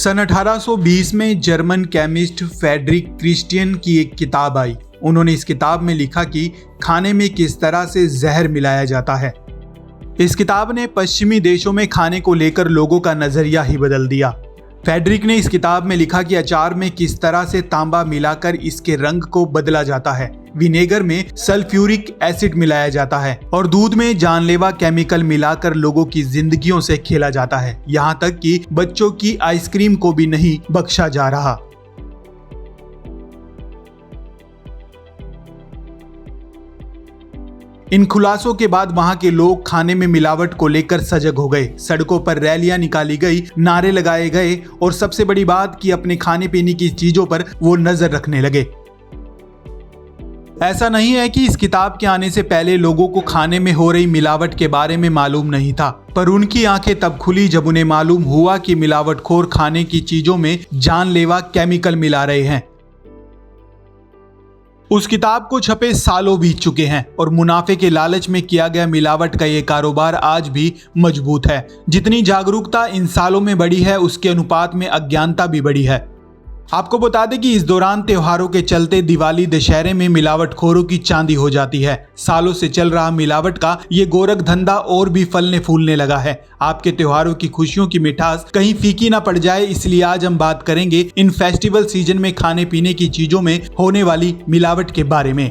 सन 1820 में German chemist Frederick Christian की एक किताब आई। उन्होंने इस किताब में लिखा कि खाने में किस तरह से जहर मिलाया जाता है। इस किताब ने पश्चिमी देशों में खाने को लेकर लोगों का नजरिया ही बदल दिया। फ्रेडरिक ने इस किताब में लिखा कि अचार में किस तरह से तांबा मिलाकर इसके रंग को बदला जाता है, विनेगर में सल्फ्यूरिक एसिड मिलाया जाता है और दूध में जानलेवा केमिकल मिलाकर लोगों की जिंदगियों से खेला जाता है। यहाँ तक कि बच्चों की आइसक्रीम को भी नहीं बख्शा जा रहा। इन खुलासों के बाद वहां के लोग खाने में मिलावट को लेकर सजग हो गए। सड़कों पर रैलियां निकाली गई, नारे लगाए गए और सबसे बड़ी बात कि अपने खाने पीने की चीजों पर वो नजर रखने लगे। ऐसा नहीं है कि इस किताब के आने से पहले लोगों को खाने में हो रही मिलावट के बारे में मालूम नहीं था, पर उनकी आंखें तब खुली जब उन्हें मालूम हुआ कि मिलावटखोर खाने की चीजों में जानलेवा केमिकल मिला रहे हैं। उस किताब को छपे सालों बीत चुके हैं और मुनाफे के लालच में किया गया मिलावट का ये कारोबार आज भी मजबूत है। जितनी जागरूकता इन सालों में बढ़ी है, उसके अनुपात में अज्ञानता भी बढ़ी है। आपको बता दें कि इस दौरान त्योहारों के चलते दिवाली दशहरे में मिलावटखोरों की चांदी हो जाती है। सालों से चल रहा मिलावट का ये गोरख धंधा और भी फलने फूलने लगा है। आपके त्योहारों की खुशियों की मिठास कहीं फीकी ना पड़ जाए, इसलिए आज हम बात करेंगे इन फेस्टिवल सीजन में खाने पीने की चीजों में होने वाली मिलावट के बारे में।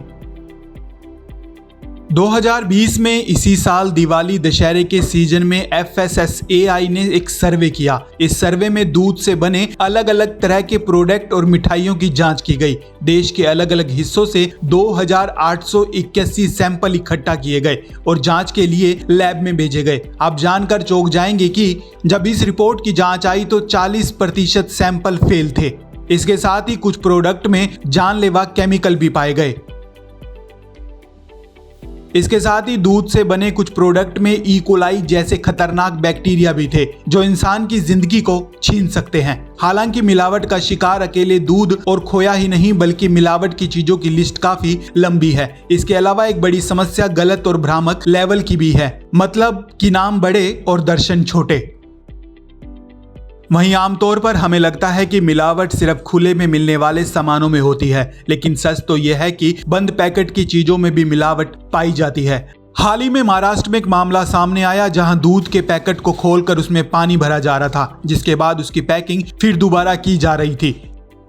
2020 में इसी साल दिवाली दशहरे के सीजन में FSSAI ने एक सर्वे किया। इस सर्वे में दूध से बने अलग अलग तरह के प्रोडक्ट और मिठाइयों की जांच की गई। देश के अलग अलग हिस्सों से 2881 सैंपल इकट्ठा किए गए और जांच के लिए लैब में भेजे गए। आप जानकर चौंक जाएंगे कि जब इस रिपोर्ट की जांच आई तो 40% सैंपल फेल थे। इसके साथ ही कुछ प्रोडक्ट में जानलेवा केमिकल भी पाए गए। इसके साथ ही दूध से बने कुछ प्रोडक्ट में ई कोलाई जैसे खतरनाक बैक्टीरिया भी थे जो इंसान की जिंदगी को छीन सकते हैं। हालांकि मिलावट का शिकार अकेले दूध और खोया ही नहीं बल्कि मिलावट की चीजों की लिस्ट काफी लंबी है। इसके अलावा एक बड़ी समस्या गलत और भ्रामक लेवल की भी है, मतलब कि नाम बड़े और दर्शन छोटे। वहीं आमतौर पर हमें लगता है कि मिलावट सिर्फ खुले में मिलने वाले सामानों में होती है, लेकिन सच तो यह है कि बंद पैकेट की चीजों में भी मिलावट पाई जाती है। हाल ही में महाराष्ट्र में एक मामला सामने आया जहां दूध के पैकेट को खोलकर उसमें पानी भरा जा रहा था, जिसके बाद उसकी पैकिंग फिर दोबारा की जा रही थी।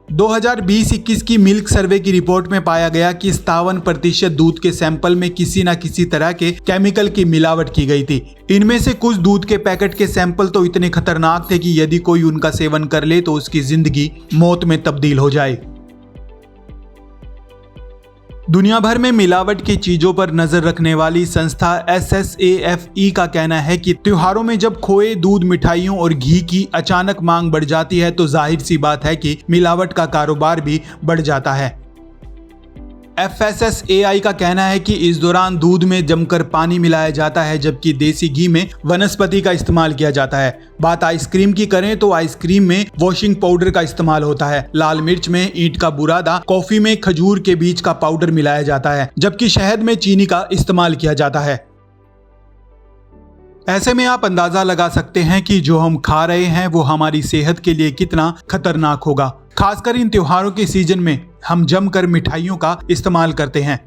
2020-21 की मिल्क सर्वे की रिपोर्ट में पाया गया कि 57% दूध के सैंपल में किसी न किसी तरह के केमिकल की मिलावट की गई थी। इनमें से कुछ दूध के पैकेट के सैंपल तो इतने खतरनाक थे कि यदि कोई उनका सेवन कर ले तो उसकी जिंदगी मौत में तब्दील हो जाए। दुनिया भर में मिलावट की चीजों पर नजर रखने वाली संस्था SSAFE का कहना है कि त्योहारों में जब खोए, दूध, मिठाइयों और घी की अचानक मांग बढ़ जाती है तो जाहिर सी बात है कि मिलावट का कारोबार भी बढ़ जाता है। FSSAI का कहना है कि इस दौरान दूध में जमकर पानी मिलाया जाता है जबकि देसी घी में वनस्पति का इस्तेमाल किया जाता है। बात आइसक्रीम की करें तो आइसक्रीम में वॉशिंग पाउडर का इस्तेमाल होता है। लाल मिर्च में ईंट का बुरादा, कॉफी में खजूर के बीज का पाउडर मिलाया जाता है जबकि शहद में चीनी का इस्तेमाल किया जाता है। ऐसे में आप अंदाजा लगा सकते हैं कि जो हम खा रहे हैं वो हमारी सेहत के लिए कितना खतरनाक होगा। खासकर इन त्योहारों के सीजन में हम जमकर मिठाइयों का इस्तेमाल करते हैं।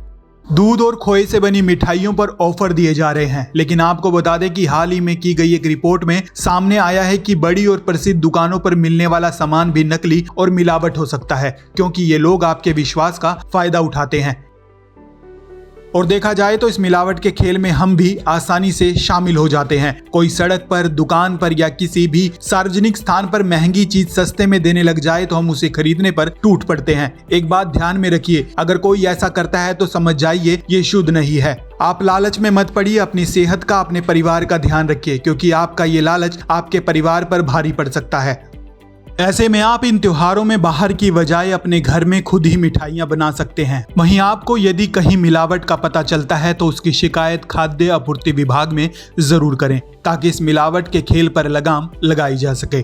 दूध और खोए से बनी मिठाइयों पर ऑफर दिए जा रहे हैं, लेकिन आपको बता दें कि हाल ही में की गई एक रिपोर्ट में सामने आया है कि बड़ी और प्रसिद्ध दुकानों पर मिलने वाला सामान भी नकली और मिलावट हो सकता है, क्योंकि ये लोग आपके विश्वास का फायदा उठाते हैं। और देखा जाए तो इस मिलावट के खेल में हम भी आसानी से शामिल हो जाते हैं। कोई सड़क पर, दुकान पर या किसी भी सार्वजनिक स्थान पर महंगी चीज सस्ते में देने लग जाए तो हम उसे खरीदने पर टूट पड़ते हैं। एक बात ध्यान में रखिए, अगर कोई ऐसा करता है तो समझ जाइए ये शुद्ध नहीं है। आप लालच में मत पड़िए, अपनी सेहत का, अपने परिवार का ध्यान रखिए, क्योंकि आपका ये लालच आपके परिवार पर भारी पड़ सकता है। ऐसे में आप इन त्योहारों में बाहर की बजाय अपने घर में खुद ही मिठाइयां बना सकते हैं। वहीं आपको यदि कहीं मिलावट का पता चलता है तो उसकी शिकायत खाद्य आपूर्ति विभाग में जरूर करें, ताकि इस मिलावट के खेल पर लगाम लगाई जा सके।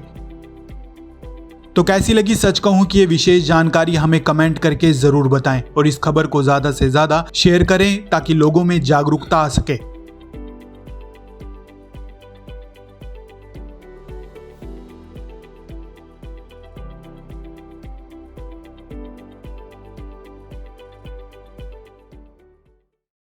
तो कैसी लगी सच कहूं कि ये विशेष जानकारी हमें कमेंट करके जरूर बताएं और इस खबर को ज्यादा से ज्यादा शेयर करें ताकि लोगों में जागरूकता आ सके।